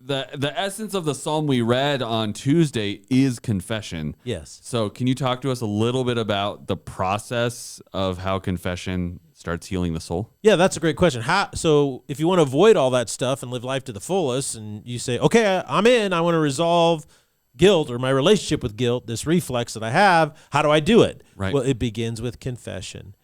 the essence of the psalm we read on Tuesday is confession. Yes. So can you talk to us a little bit about the process of how confession starts healing the soul? Yeah, that's a great question. So if you want to avoid all that stuff and live life to the fullest, and you say, okay, I'm in, I want to resolve guilt or my relationship with guilt, this reflex that I have, how do I do it? Right. Well, it begins with confession.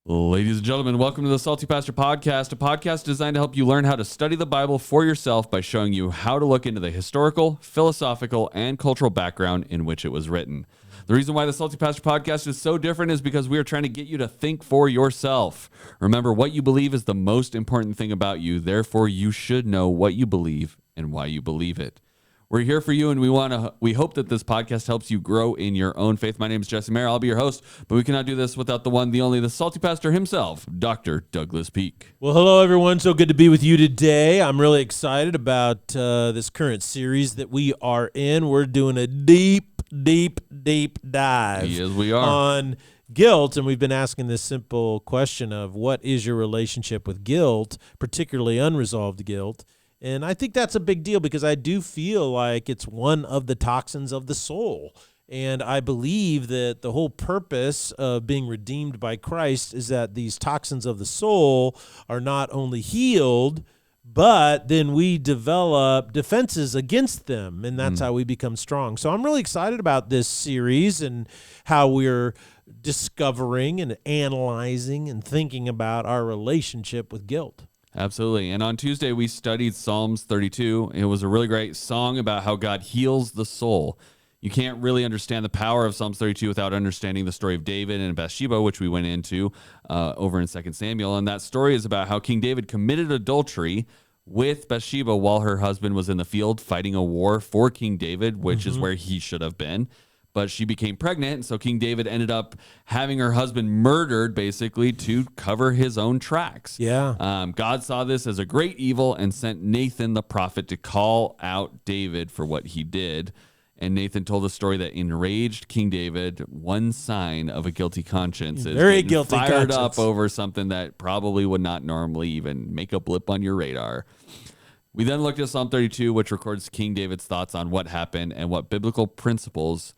Ladies and gentlemen, welcome to the Salty Pastor Podcast, a podcast designed to help you learn how to study the Bible for yourself by showing you how to look into the historical, philosophical, and cultural background in which it was written. The reason why the Salty Pastor Podcast is so different is because we are trying to get you to think for yourself. Remember, what you believe is the most important thing about you. Therefore, you should know what you believe and why you believe it. We're here for you, and we hope that this podcast helps you grow in your own faith. My name is Jesse Maher. I'll be your host, but we cannot do this without the one, the only, the Salty Pastor himself, Dr. Douglas Peake. Well, hello, everyone. So good to be with you today. I'm really excited about this current series that we are in. We're doing a deep dive Yes, we are. on guilt, and we've been asking this simple question of what is your relationship with guilt, particularly unresolved guilt. And I think that's a big deal because I do feel like it's one of the toxins of the soul. And I believe that the whole purpose of being redeemed by Christ is that these toxins of the soul are not only healed, but then we develop defenses against them, and that's how we become strong. So I'm really excited about this series and how we're discovering and analyzing and thinking about our relationship with guilt. Absolutely. And on Tuesday, we studied Psalms 32. It was a really great song about how God heals the soul. You can't really understand the power of Psalms 32 without understanding the story of David and Bathsheba, which we went into over in 2 Samuel. And that story is about how King David committed adultery with Bathsheba while her husband was in the field fighting a war for King David, which is where he should have been. But she became pregnant, and so King David ended up having her husband murdered, basically, to cover his own tracks. Yeah. God saw this as a great evil and sent Nathan the prophet to call out David for what he did. And Nathan told a story that enraged King David. One sign of a guilty conscience is Very getting guilty fired conscience. up over something that probably would not normally even make a blip on your radar. We then looked at Psalm 32, which records King David's thoughts on what happened and what biblical principles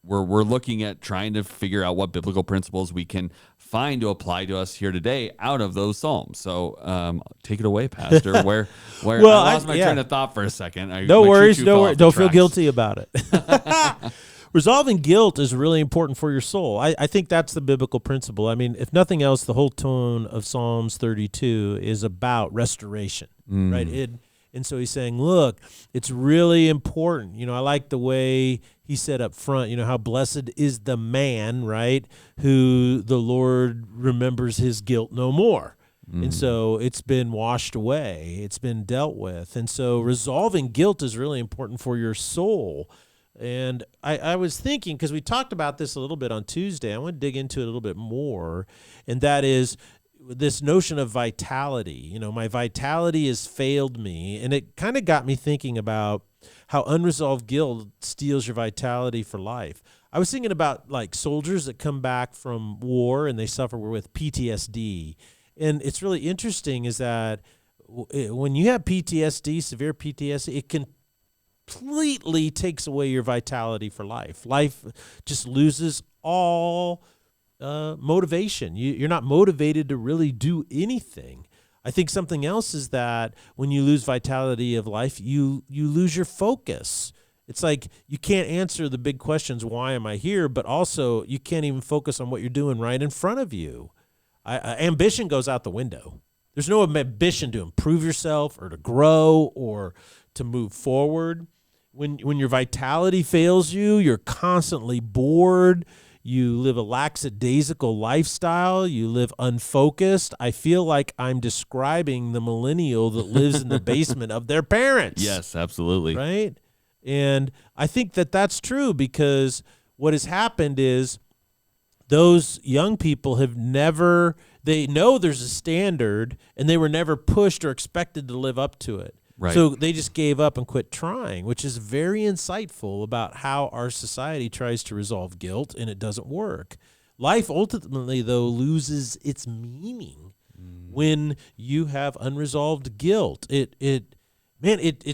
we're looking at, trying to figure out what biblical principles we can find to apply to us here today out of those Psalms. So take it away, Pastor. Where Well, I lost my train of thought for a second. No my worries. choo-choo No fell worries. off the Don't feel tracks. guilty about it. Resolving guilt is really important for your soul. I think that's the biblical principle. I mean, if nothing else, the whole tone of Psalms 32 is about restoration, right? And so he's saying, look, it's really important. You know, I like the way he said up front, you know, how blessed is the man, right, who the Lord remembers his guilt no more. And so it's been washed away. It's been dealt with. And so resolving guilt is really important for your soul. And I was thinking, because we talked about this a little bit on Tuesday, I want to dig into it a little bit more, and that is this notion of vitality. You know, my vitality has failed me, and it kind of got me thinking about how unresolved guilt steals your vitality for life. I was thinking about like soldiers that come back from war and they suffer with PTSD. And it's really interesting is that when you have PTSD, severe PTSD, it completely takes away your vitality for life. Life just loses all motivation. You're not motivated to really do anything. I think something else is that when you lose vitality of life, you lose your focus. It's like you can't answer the big questions, why am I here? But also you can't even focus on what you're doing right in front of you. Ambition goes out the window. There's no ambition to improve yourself or to grow or to move forward. When your vitality fails you, you're constantly bored. You live a lackadaisical lifestyle. You live unfocused. I feel like I'm describing the millennial that lives in the basement of their parents. Yes, absolutely. Right? And I think that that's true because what has happened is those young people they know there's a standard and they were never pushed or expected to live up to it. Right. So they just gave up and quit trying, which is very insightful about how our society tries to resolve guilt, and it doesn't work. Life ultimately, though, loses its meaning when you have unresolved guilt. It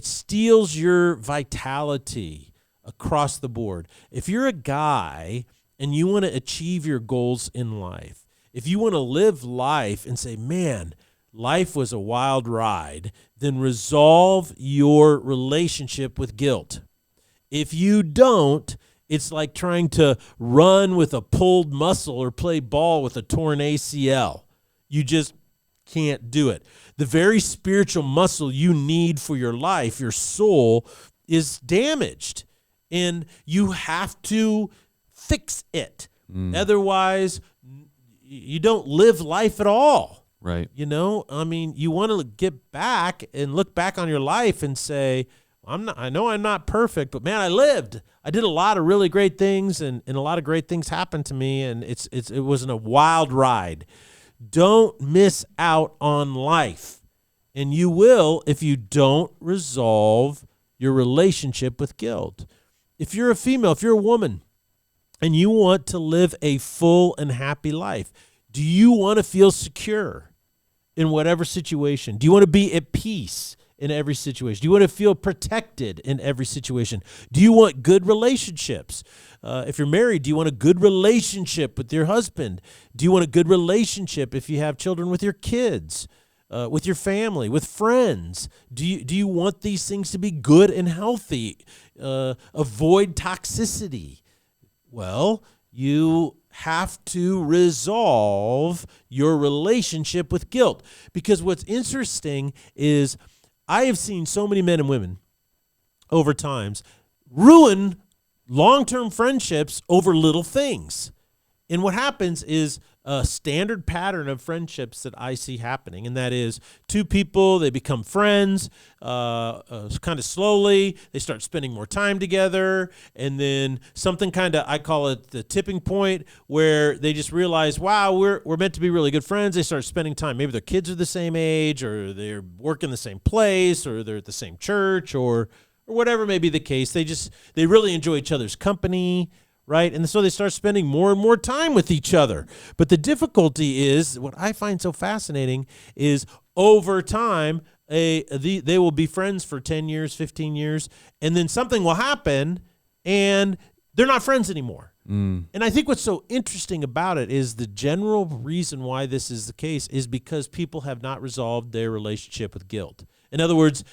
steals your vitality across the board. If you're a guy and you want to achieve your goals in life, if you want to live life and say, man, life was a wild ride, then resolve your relationship with guilt. If you don't, it's like trying to run with a pulled muscle or play ball with a torn ACL. You just can't do it. The very spiritual muscle you need for your life, your soul, is damaged, and you have to fix it. Otherwise, you don't live life at all. Right. You know, I mean, you want to get back and look back on your life and say, I know I'm not perfect, but man, I lived. I did a lot of really great things, and a lot of great things happened to me, and it wasn't a wild ride. Don't miss out on life. And you will if you don't resolve your relationship with guilt. If you're a female, if you're a woman, and you want to live a full and happy life, do you want to feel secure in whatever situation? Do you want to be at peace in every situation? Do you want to feel protected in every situation? Do you want good relationships? If you're married, do you want a good relationship with your husband? Do you want a good relationship if you have children with your kids, with your family, with friends? Do you want these things to be good and healthy? Avoid toxicity. Well, you have to resolve your relationship with guilt, because what's interesting is I have seen so many men and women over times ruin long-term friendships over little things. And what happens is a standard pattern of friendships that I see happening, and that is two people, they become friends kind of slowly. They start spending more time together, and then something kind of, I call it the tipping point, where they just realize, wow, we're meant to be really good friends. They start spending time. Maybe their kids are the same age, or they're working the same place, or they're at the same church, or whatever may be the case. They really enjoy each other's company, right? And so they start spending more and more time with each other. But the difficulty is, what I find so fascinating is over time, they will be friends for 10 years, 15 years, and then something will happen and they're not friends anymore. And I think what's so interesting about it is the general reason why this is the case is because people have not resolved their relationship with guilt. In other words,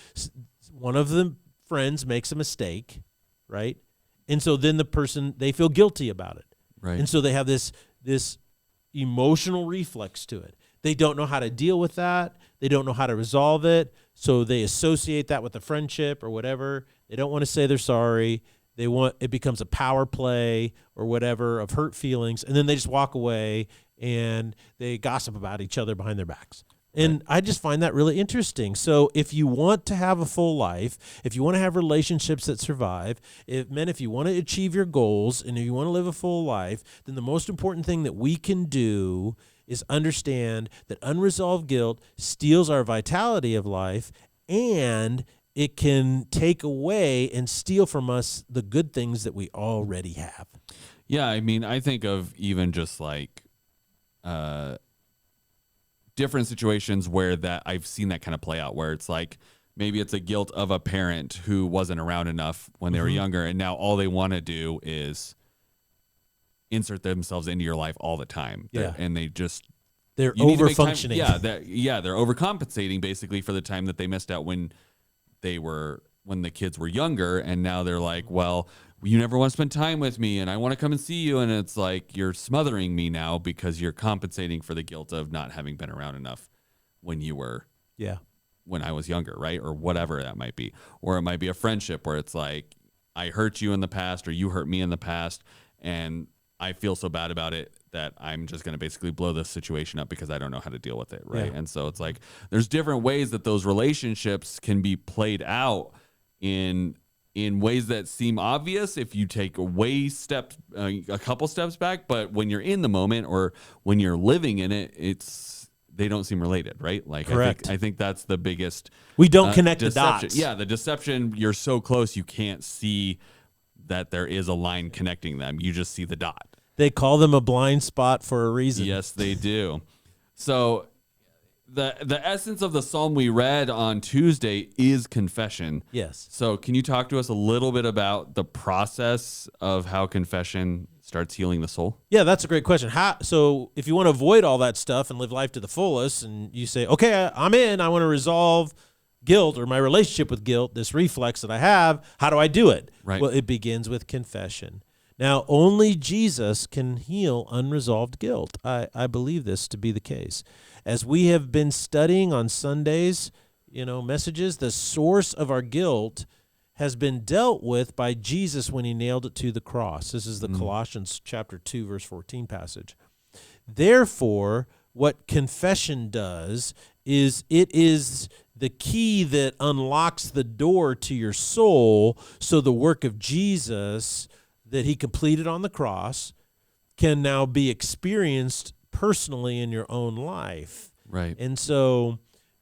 one of the friends makes a mistake, right? And so then the person, they feel guilty about it. Right. And so they have this emotional reflex to it. They don't know how to deal with that. They don't know how to resolve it. So they associate that with the friendship or whatever. They don't want to say they're sorry. It becomes a power play or whatever of hurt feelings. And then they just walk away and they gossip about each other behind their backs. And I just find that really interesting. So if you want to have a full life, if you want to have relationships that survive, if you want to achieve your goals and if you want to live a full life, then the most important thing that we can do is understand that unresolved guilt steals our vitality of life, and it can take away and steal from us the good things that we already have. Yeah, I mean, I think of even just like different situations where that I've seen that kind of play out, where it's like maybe it's a guilt of a parent who wasn't around enough when they were younger, and now all they want to do is insert themselves into your life all the time. Yeah. And They're over-functioning. They're overcompensating basically for the time that they missed out when the kids were younger, and now they're like, well, you never want to spend time with me, and I want to come and see you, and it's like you're smothering me now because you're compensating for the guilt of not having been around enough when I was younger, right? Or whatever that might be. Or it might be a friendship where it's like, I hurt you in the past or you hurt me in the past, and I feel so bad about it that I'm just going to basically blow this situation up because I don't know how to deal with it, right? Yeah. And so it's like there's different ways that those relationships can be played out in ways that seem obvious if you take a couple steps back, but when you're in the moment or when you're living in it, they don't seem related, right? Like, Correct. I think that's the biggest. We don't connect the deception. dots. Yeah, the deception. You're so close, you can't see that there is a line connecting them. You just see the dot. They call them a blind spot for a reason. Yes, they do. So the essence of the psalm we read on Tuesday is confession. Yes. So can you talk to us a little bit about the process of how confession starts healing the soul? Yeah, that's a great question. So if you want to avoid all that stuff and live life to the fullest, and you say, okay, I'm in, I want to resolve guilt or my relationship with guilt, this reflex that I have, how do I do it? Right. Well, it begins with confession. Now, only Jesus can heal unresolved guilt. I believe this to be the case. As we have been studying on Sundays, messages, the source of our guilt has been dealt with by Jesus when he nailed it to the cross. This is the Colossians chapter 2, verse 14 passage. Therefore, what confession does is it is the key that unlocks the door to your soul, so the work of Jesus that he completed on the cross can now be experienced personally in your own life. Right. And so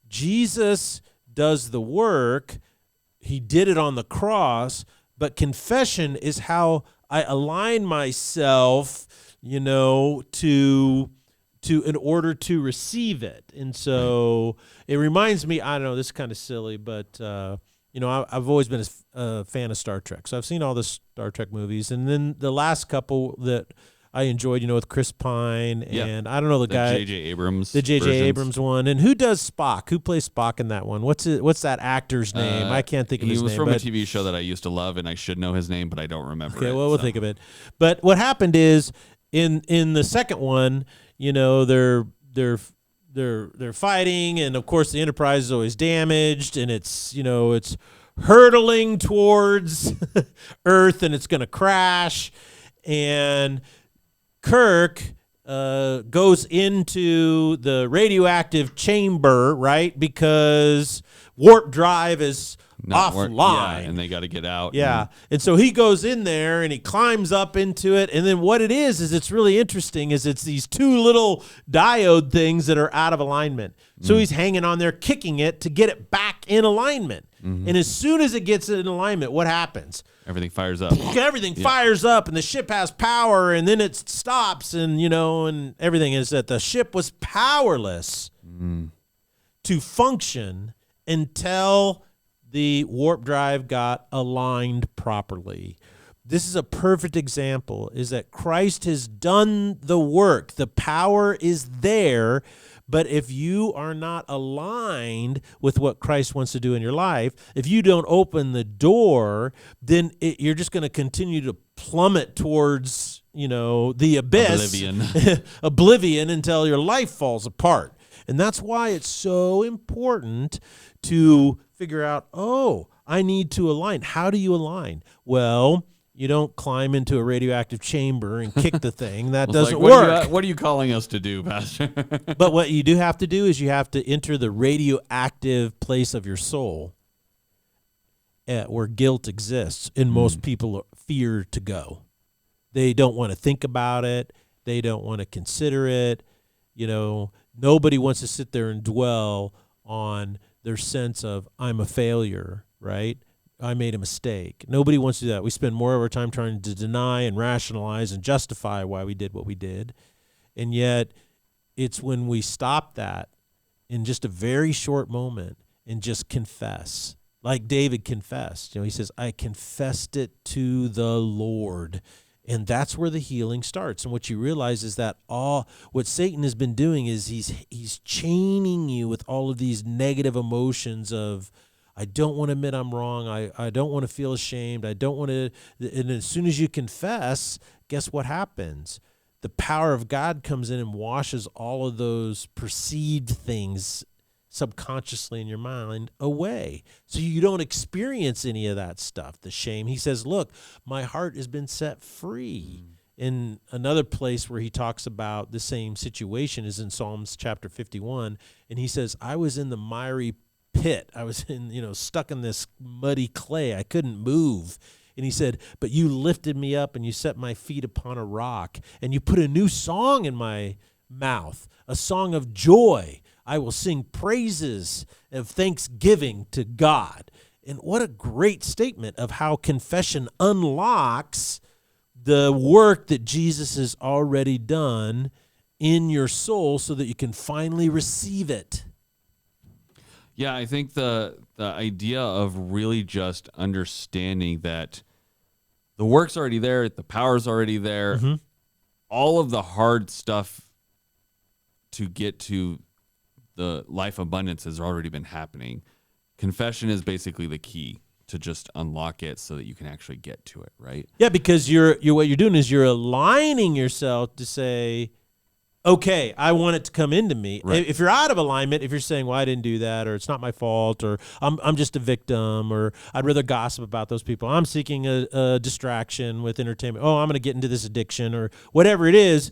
Jesus does the work. He did it on the cross, but confession is how I align myself, to in order to receive it. And so it reminds me, I don't know, this is kind of silly, but I've always been a fan of Star Trek. So I've seen all the Star Trek movies, and then the last couple that I enjoyed, with Chris Pine and I don't know the guy, J.J. Abrams, the J.J. versions. Abrams one. And who does Spock? Who plays Spock in that one? What's that actor's name? I can't think of his name. He was from a TV show that I used to love, and I should know his name, but I don't remember. Okay, well, we'll think of it. But what happened is in the second one, they're fighting, and of course the Enterprise is always damaged, and it's hurtling towards Earth, and it's going to crash, and Kirk goes into the radioactive chamber, right? Because warp drive is offline. Yeah, and they got to get out. Yeah. And so he goes in there and he climbs up into it. And then what it is it's really interesting, is it's these two little diode things that are out of alignment. So he's hanging on there, kicking it to get it back in alignment. And as soon as it gets in alignment, what happens? Everything fires up. Everything fires up, and the ship has power, and then it stops, and and everything is that the ship was powerless to function until the warp drive got aligned properly. This is a perfect example, is that Christ has done the work. The power is there. But if you are not aligned with what Christ wants to do in your life, if you don't open the door, then you're just going to continue to plummet towards, the abyss, oblivion until your life falls apart. And that's why it's so important to figure out, I need to align. How do you align? Well, you don't climb into a radioactive chamber and kick the thing. That doesn't work. What are you calling us to do, Pastor? But what you do have to do is you have to enter the radioactive place of your soul where guilt exists, and most people fear to go. They don't want to think about it. They don't want to consider it. Nobody wants to sit there and dwell on their sense of, I'm a failure, right? I made a mistake. Nobody wants to do that. We spend more of our time trying to deny and rationalize and justify why we did what we did. And yet it's when we stop that in just a very short moment and just confess, like David confessed. He says, I confessed it to the Lord. And that's where the healing starts. And what you realize is that what Satan has been doing is he's chaining you with all of these negative emotions of, I don't want to admit I'm wrong. I don't want to feel ashamed. I don't want to. And as soon as you confess, guess what happens? The power of God comes in and washes all of those perceived things subconsciously in your mind away. So you don't experience any of that stuff, the shame. He says, look, my heart has been set free. In another place where he talks about the same situation is in Psalms chapter 51. And he says, I was in the miry pit. I was stuck in this muddy clay. I couldn't move. And he said, but you lifted me up and you set my feet upon a rock, and you put a new song in my mouth, a song of joy. I will sing praises of thanksgiving to God. And what a great statement of how confession unlocks the work that Jesus has already done in your soul so that you can finally receive it. Yeah, I think the idea of really just understanding that the work's already there, the power's already there, all of the hard stuff to get to the life abundance has already been happening. Confession is basically the key to just unlock it so that you can actually get to it, right? Yeah, because you're what you're doing is you're aligning yourself to say, okay, I want it to come into me. Right. If you're out of alignment, if you're saying, well, I didn't do that, or it's not my fault, or I'm just a victim, or I'd rather gossip about those people. I'm seeking a distraction with entertainment. Oh, I'm going to get into this addiction, or whatever it is,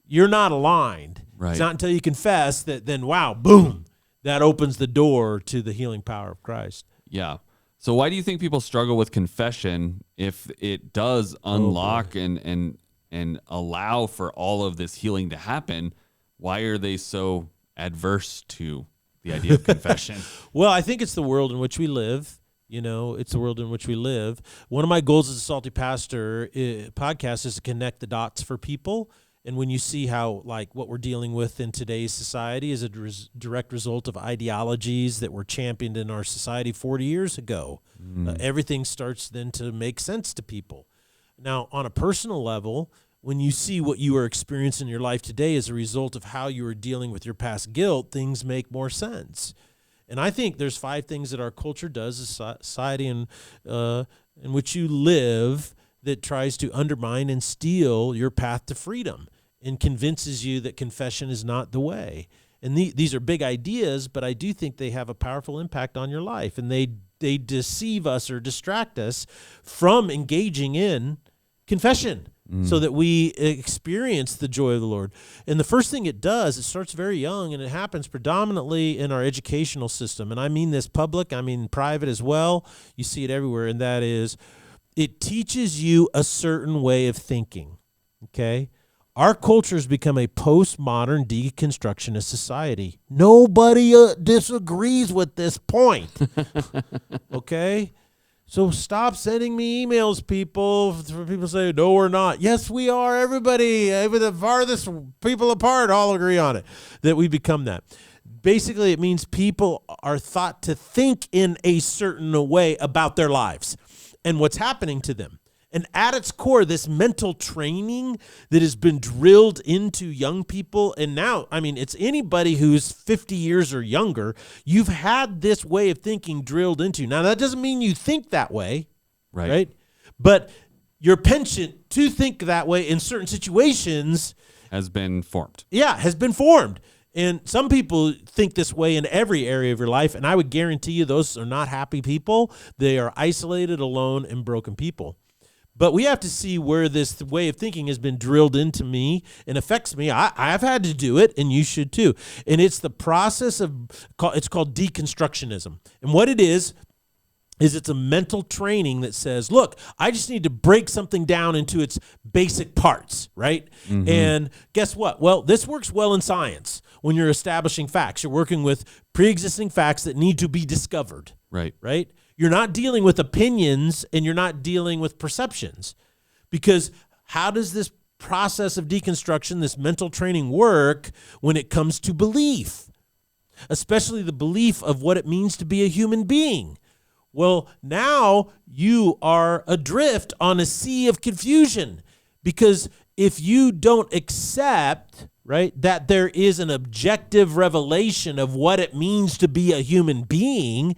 you're not aligned. Right. It's not until you confess that then, wow, boom, that opens the door to the healing power of Christ. Yeah. So why do you think people struggle with confession if it does unlock and allow for all of this healing to happen? Why are they so adverse to the idea of confession? Well, I think it's the world in which we live. It's the world in which we live. One of my goals as a Salty Pastor podcast is to connect the dots for people. And when you see how, like, what we're dealing with in today's society is a direct result of ideologies that were championed in our society 40 years ago, everything starts then to make sense to people. Now, on a personal level, when you see what you are experiencing in your life today as a result of how you are dealing with your past guilt, things make more sense. And I think there's 5 things that our culture does, a society in which you live, that tries to undermine and steal your path to freedom and convinces you that confession is not the way. And these are big ideas, but I do think they have a powerful impact on your life, and they deceive us or distract us from engaging in confession so that we experience the joy of the Lord. And the first thing it does, it starts very young, and it happens predominantly in our educational system. And I mean this public, I mean private as well. You see it everywhere, and that is it teaches you a certain way of thinking, okay? Our culture has become a postmodern deconstructionist society. Nobody disagrees with this point, okay? So stop sending me emails, people, for people say, no, we're not. Yes, we are. Everybody, even the farthest people apart, all agree on it, that we become that. Basically, it means people are thought to think in a certain way about their lives and what's happening to them. And at its core, this mental training that has been drilled into young people, and now, I mean, it's anybody who's 50 years or younger, you've had this way of thinking drilled into you. Now, that doesn't mean you think that way, right? But your penchant to think that way in certain situations has been formed. Yeah, has been formed. And some people think this way in every area of your life, and I would guarantee you those are not happy people. They are isolated, alone, and broken people. But we have to see where this way of thinking has been drilled into me and affects me. I've had to do it, and you should too. And it's the process it's called deconstructionism. And what it is it's a mental training that says, look, I just need to break something down into its basic parts, right? Mm-hmm. And guess what? Well, this works well in science when you're establishing facts. You're working with pre-existing facts that need to be discovered, right? You're not dealing with opinions, and you're not dealing with perceptions, because how does this process of deconstruction, this mental training, work when it comes to belief, especially the belief of what it means to be a human being? Well, now you are adrift on a sea of confusion, because if you don't accept, right, that there is an objective revelation of what it means to be a human being,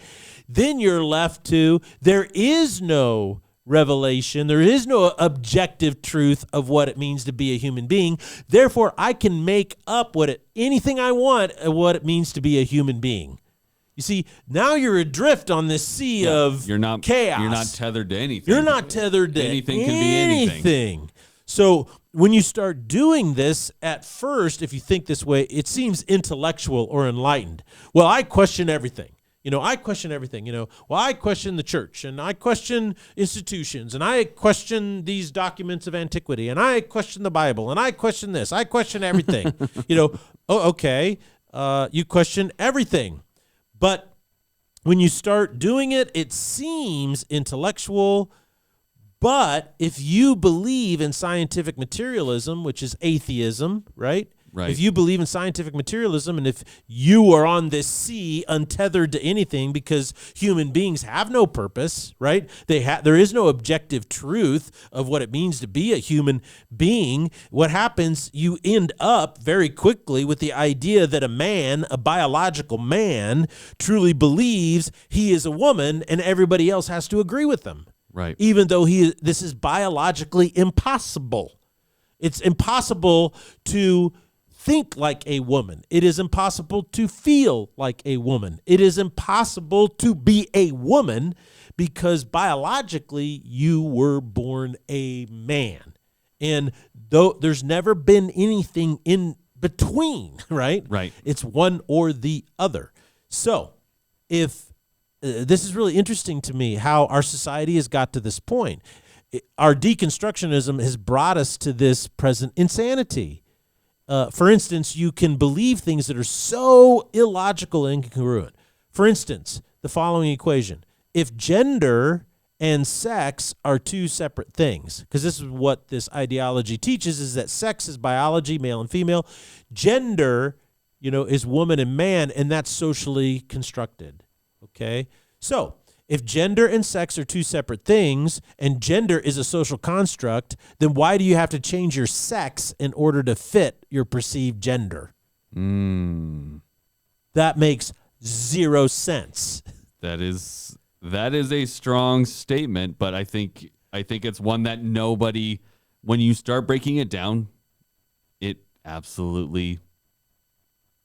then you're left to, there is no revelation, there is no objective truth of what it means to be a human being. Therefore, I can make up anything I want what it means to be a human being. You see, now you're adrift on this sea of chaos. You're not tethered to anything. You're not tethered to anything. Can be anything. So when you start doing this, at first, if you think this way, it seems intellectual or enlightened. Well, I question everything. I question everything. Well, I question the church, and I question institutions, and I question these documents of antiquity, and I question the Bible, and I question this. I question everything. Oh, okay. you question everything. But when you start doing it, it seems intellectual. But if you believe in scientific materialism, which is atheism, right? Right. If you believe in scientific materialism, and if you are on this sea untethered to anything because human beings have no purpose, right? There is no objective truth of what it means to be a human being. What happens, you end up very quickly with the idea that a biological man, truly believes he is a woman and everybody else has to agree with them. Right. Even though this is biologically impossible. It's impossible to think like a woman. It is impossible to feel like a woman. It is impossible to be a woman because biologically you were born a man. And though there's never been anything in between, right? Right. It's one or the other. So if this is really interesting to me how our society has got to this point. Our deconstructionism has brought us to this present insanity. For instance, you can believe things that are so illogical and incongruent. For instance, the following equation. If gender and sex are two separate things, because this is what this ideology teaches, is that sex is biology, male and female. Gender, is woman and man, and that's socially constructed. Okay? So, if gender and sex are two separate things and gender is a social construct, then why do you have to change your sex in order to fit your perceived gender? That makes zero sense. That is a strong statement, but I think it's one that nobody, when you start breaking it down, it absolutely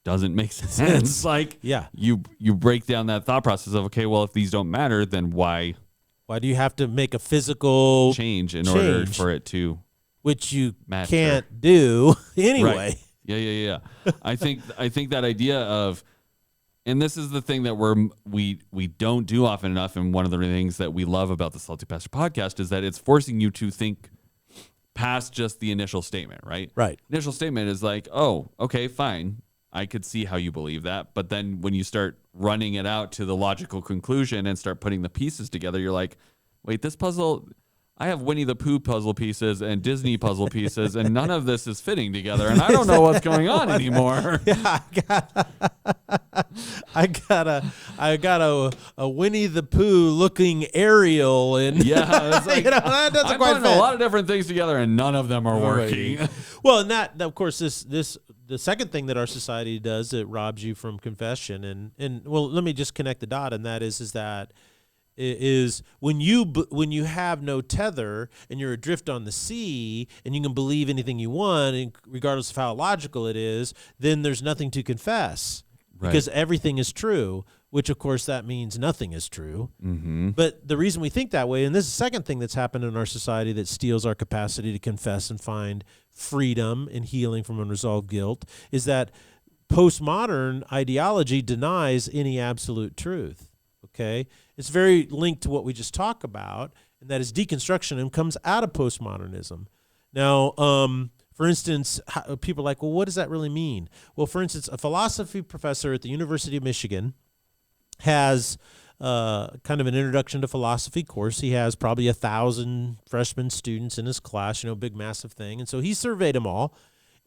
doesn't make sense. Like, yeah, you break down that thought process of, okay, well, if these don't matter, then why do you have to make a physical change in order for it to which you matter? Can't do anyway? Right. Yeah. I think that idea of, and this is the thing that we don't do often enough, and one of the things that we love about the Salty Pastor podcast is that it's forcing you to think past just the initial statement, right? Right. Initial statement is like, oh, okay, fine. I could see how you believe that. But then when you start running it out to the logical conclusion and start putting the pieces together, you're like, wait, this puzzle, I have Winnie the Pooh puzzle pieces and Disney puzzle pieces, and none of this is fitting together, and I don't know what's going on anymore. Yeah, I got a Winnie the Pooh looking Ariel, and yeah, it's like, that doesn't I'm quite putting fit. a lot of different things together, and none of them are working. Well, and that of course the second thing that our society does, it robs you from confession, and well, let me just connect the dot, and that is that when you have no tether and you're adrift on the sea and you can believe anything you want, and regardless of how illogical it is, then there's nothing to confess, right? Because everything is true, which of course that means nothing is true. Mm-hmm. But the reason we think that way, and this is the second thing that's happened in our society that steals our capacity to confess and find freedom and healing from unresolved guilt, is that postmodern ideology denies any absolute truth. Okay, it's very linked to what we just talked about, and that is deconstructionism comes out of postmodernism. Now, for instance, people are like, well, what does that really mean? Well, for instance, a philosophy professor at the University of Michigan has kind of an introduction to philosophy course. He has probably 1,000 freshman students in his class, big, massive thing. And so he surveyed them all,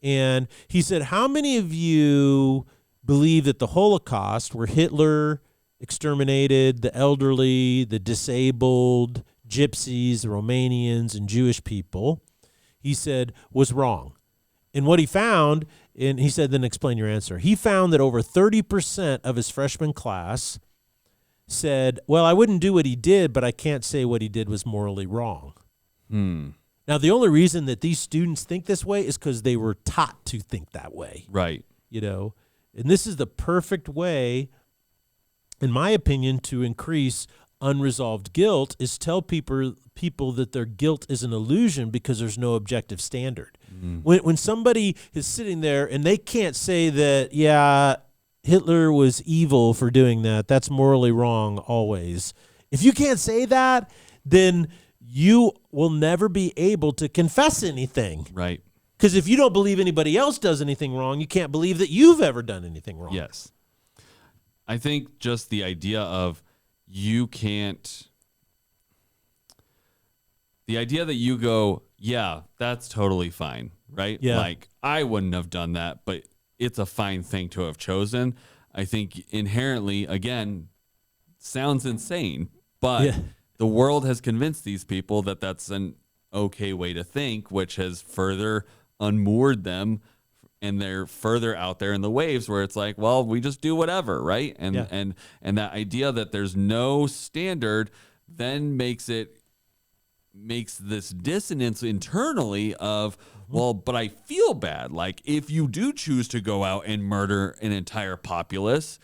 and he said, how many of you believe that the Holocaust, where Hitler exterminated the elderly, the disabled, gypsies, the Romanians, and Jewish people, he said, was wrong? And what he found, and he said, then explain your answer. He found that over 30% of his freshman class said, well, I wouldn't do what he did, but I can't say what he did was morally wrong. Now, the only reason that these students think this way is because they were taught to think that way. Right. And this is the perfect way, in my opinion, to increase unresolved guilt, is tell people that their guilt is an illusion because there's no objective standard. When somebody is sitting there and they can't say that, yeah, Hitler was evil for doing that, that's morally wrong always. If you can't say that, then you will never be able to confess anything. Right. Because if you don't believe anybody else does anything wrong, you can't believe that you've ever done anything wrong. Yes. I think just the idea of you can't, the idea that you go, yeah, that's totally fine, right? Yeah. Like, I wouldn't have done that, but it's a fine thing to have chosen. I think inherently, again, sounds insane, but the world has convinced these people that that's an okay way to think, which has further unmoored them, and they're further out there in the waves where it's like, well, we just do whatever, right? And and that idea that there's no standard then makes this dissonance internally of, well, but I feel bad. Like, if you do choose to go out and murder an entire populace,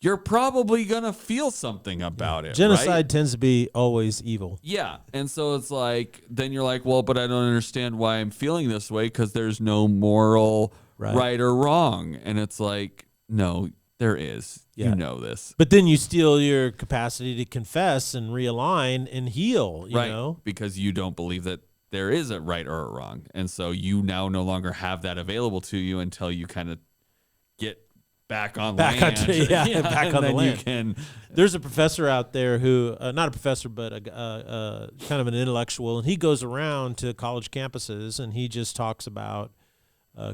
you're probably going to feel something about it. Genocide right? tends to be always evil. Yeah. And so it's like, then you're like, well, but I don't understand why I'm feeling this way because there's no moral right or wrong. And it's like, no, there is. Yeah. You know this. But then you steal your capacity to confess and realign and heal, you know? Because you don't believe that there is a right or a wrong. And so you now no longer have that available to you until you kind of get back on land. Back on the land. There's a professor out there who, not a professor, but a kind of an intellectual, and he goes around to college campuses and he just talks about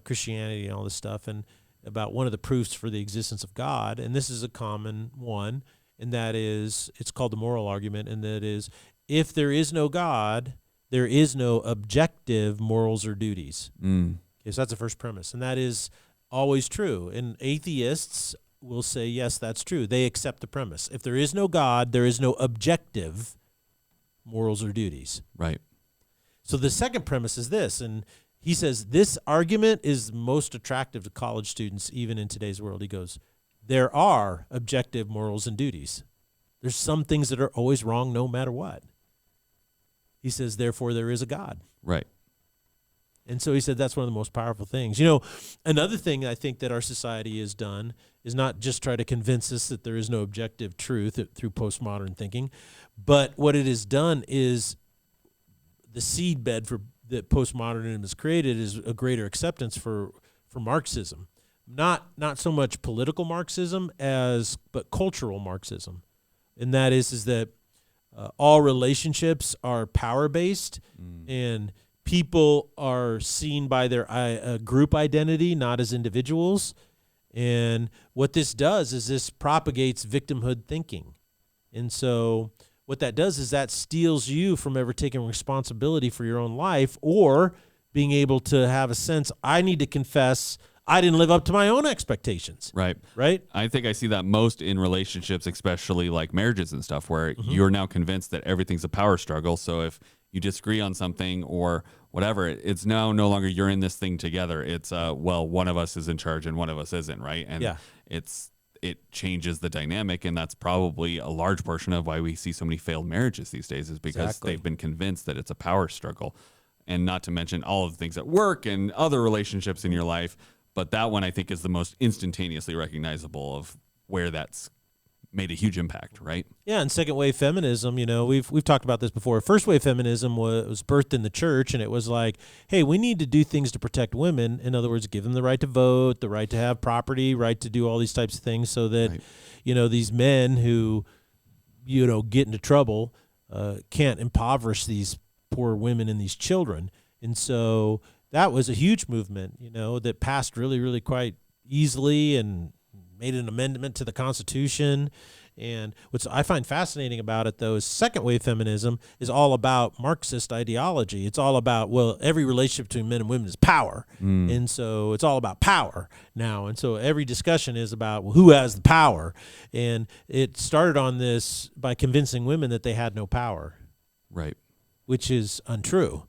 Christianity and all this stuff, and about one of the proofs for the existence of God. And this is a common one, and that is, it's called the moral argument, and that is, if there is no God, there is no objective morals or duties. Okay, so that's the first premise, and that is always true. And atheists will say, yes, that's true. They accept the premise. If there is no God, there is no objective morals or duties. Right. So the second premise is this, and he says this argument is most attractive to college students even in today's world. He goes, there are objective morals and duties. There's some things that are always wrong no matter what. He says, therefore, there is a God. Right. And so he said that's one of the most powerful things. You know, another thing I think that our society has done is not just try to convince us that there is no objective truth through postmodern thinking, but what it has done is the seedbed that postmodernism has created is a greater acceptance for Marxism. Not so much political Marxism but cultural Marxism. And that is that all relationships are power-based, and people are seen by their group identity, not as individuals. And what this does is this propagates victimhood thinking. And so what that does is that steals you from ever taking responsibility for your own life or being able to have a sense, I need to confess I didn't live up to my own expectations. Right. Right? I think I see that most in relationships, especially like marriages and stuff, where you're now convinced that everything's a power struggle. So if you disagree on something or whatever, it's now no longer you're in this thing together. It's, well, one of us is in charge and one of us isn't, right? And it changes the dynamic, and that's probably a large portion of why we see so many failed marriages these days is because they've been convinced that it's a power struggle. And not to mention all of the things at work and other relationships in your life. But that one, I think, is the most instantaneously recognizable of where that's made a huge impact, right? Yeah, and second wave feminism, you know, we've talked about this before. First wave feminism was birthed in the church, and it was like, hey, we need to do things to protect women. In other words, give them the right to vote, the right to have property, right to do all these types of things so that, you know, these men who, you know, get into trouble can't impoverish these poor women and these children. And so that was a huge movement, you know, that passed really, really quite easily and made an amendment to the Constitution. And what I find fascinating about it, though, is second wave feminism is all about Marxist ideology. It's all about, well, every relationship between men and women is power. And so it's all about power now. And so every discussion is about, well, who has the power? And it started on this by convincing women that they had no power. Right. Which is untrue.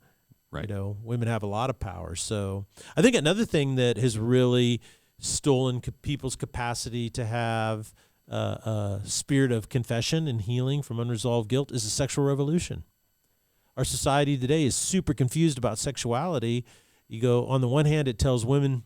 Right. You know, women have a lot of power. So I think another thing that has really stolen people's capacity to have a spirit of confession and healing from unresolved guilt is the sexual revolution. Our society today is super confused about sexuality. You go, on the one hand, it tells women,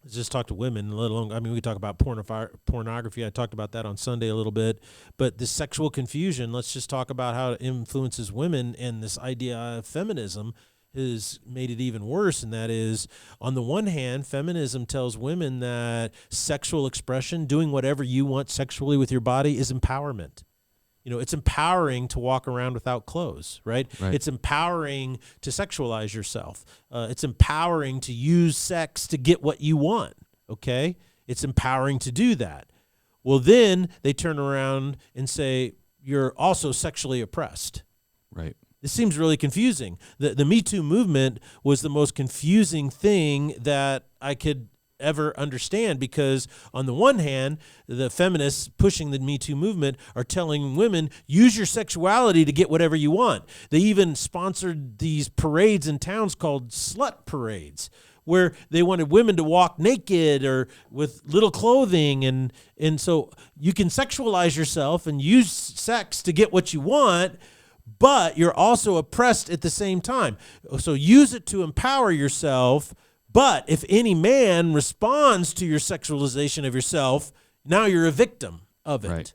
let's just talk to women, let alone, I mean, we talk about pornography. I talked about that on Sunday a little bit. But the sexual confusion, let's just talk about how it influences women, and this idea of feminism has made it even worse, and that is, on the one hand, feminism tells women that sexual expression, doing whatever you want sexually with your body, is empowerment. It's empowering to walk around without clothes, right? It's empowering to sexualize yourself. It's empowering to use sex to get what you want, okay? It's empowering to do that. Well, then they turn around and say, you're also sexually oppressed. Right. This seems really confusing. The Me Too movement was the most confusing thing that I could ever understand, because on the one hand, the feminists pushing the Me Too movement are telling women, use your sexuality to get whatever you want. They even sponsored these parades in towns called slut parades, where they wanted women to walk naked or with little clothing. And so you can sexualize yourself and use sex to get what you want, but you're also oppressed at the same time. So use it to empower yourself. But if any man responds to your sexualization of yourself, now you're a victim of it. Right.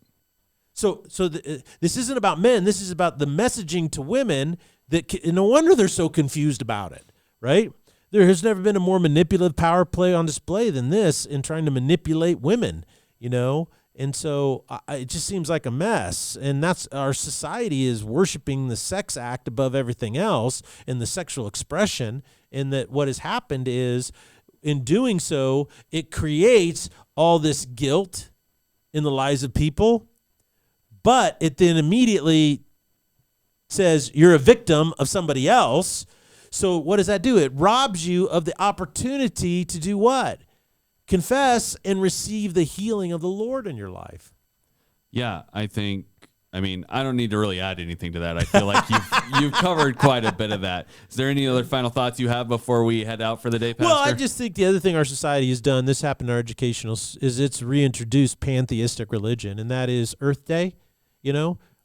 So this isn't about men. This is about the messaging to women that no wonder they're so confused about it, right? There has never been a more manipulative power play on display than this in trying to manipulate women, And so it just seems like a mess. And that's, our society is worshiping the sex act above everything else and the sexual expression. And that what has happened is, in doing so, it creates all this guilt in the lives of people. But it then immediately says you're a victim of somebody else. So what does that do? It robs you of the opportunity to do what? Confess and receive the healing of the Lord in your life. Yeah, I don't need to really add anything to that. I feel like you've covered quite a bit of that. Is there any other final thoughts you have before we head out for the day, Pastor? Well, I just think the other thing our society has done, this happened in our educational, is it's reintroduced pantheistic religion, and that is Earth Day,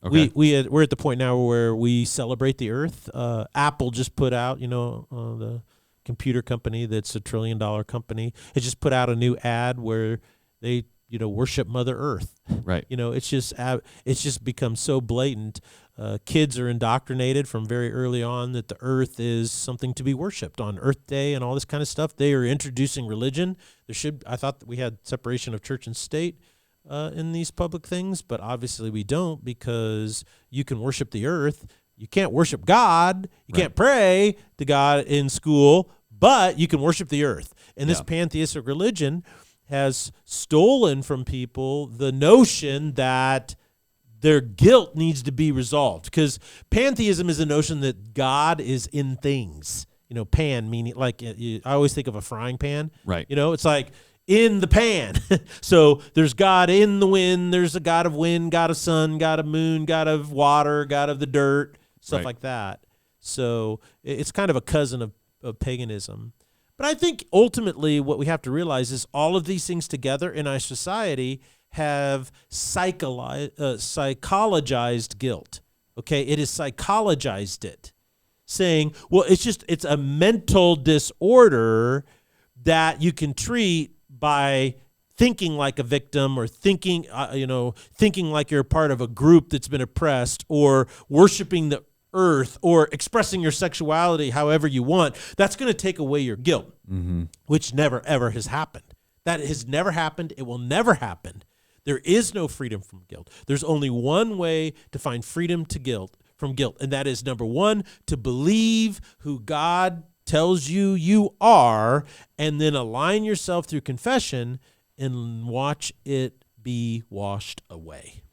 Okay. We're at the point now where we celebrate the earth. Apple just put out, the computer company that's $1 trillion company, it just put out a new ad where they, worship Mother Earth. Right. It's just become so blatant. Kids are indoctrinated from very early on that the earth is something to be worshipped on Earth Day and all this kind of stuff. They are introducing religion. I thought that we had separation of church and state in these public things, but obviously we don't, because you can worship the earth. You can't worship God. You can't pray to God in school, but you can worship the earth. And this pantheistic religion has stolen from people the notion that their guilt needs to be resolved, because pantheism is a notion that God is in things. Pan meaning, like, I always think of a frying pan. Right. It's like, in the pan. So there's God in the wind, there's a God of wind, God of sun, God of moon, God of water, God of the dirt, stuff like that. So it's kind of a cousin of paganism. But I think ultimately what we have to realize is all of these things together in our society have psychologized guilt. Okay, it is psychologized it, saying, well, it's a mental disorder that you can treat by thinking like a victim, or thinking like you're a part of a group that's been oppressed, or worshiping the earth, or expressing your sexuality however you want. That's going to take away your guilt, which never, ever has happened. That has never happened. It will never happen. There is no freedom from guilt. There's only one way to find freedom from guilt, and that is, number one, to believe who God tells you are, and then align yourself through confession and watch it be washed away.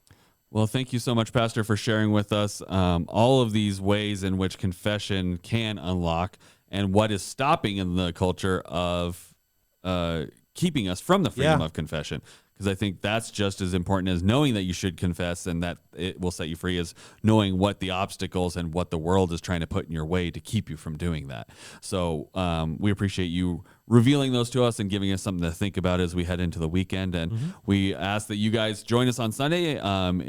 Well, thank you so much, Pastor, for sharing with us all of these ways in which confession can unlock, and what is stopping in the culture of keeping us from the freedom of confession. Because I think that's just as important as knowing that you should confess and that it will set you free, as knowing what the obstacles and what the world is trying to put in your way to keep you from doing that. So we appreciate you revealing those to us and giving us something to think about as we head into the weekend. And we ask that you guys join us on Sunday.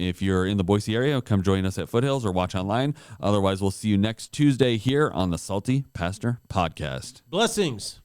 If you're in the Boise area, come join us at Foothills or watch online. Otherwise, we'll see you next Tuesday here on the Salty Pastor Podcast. Blessings.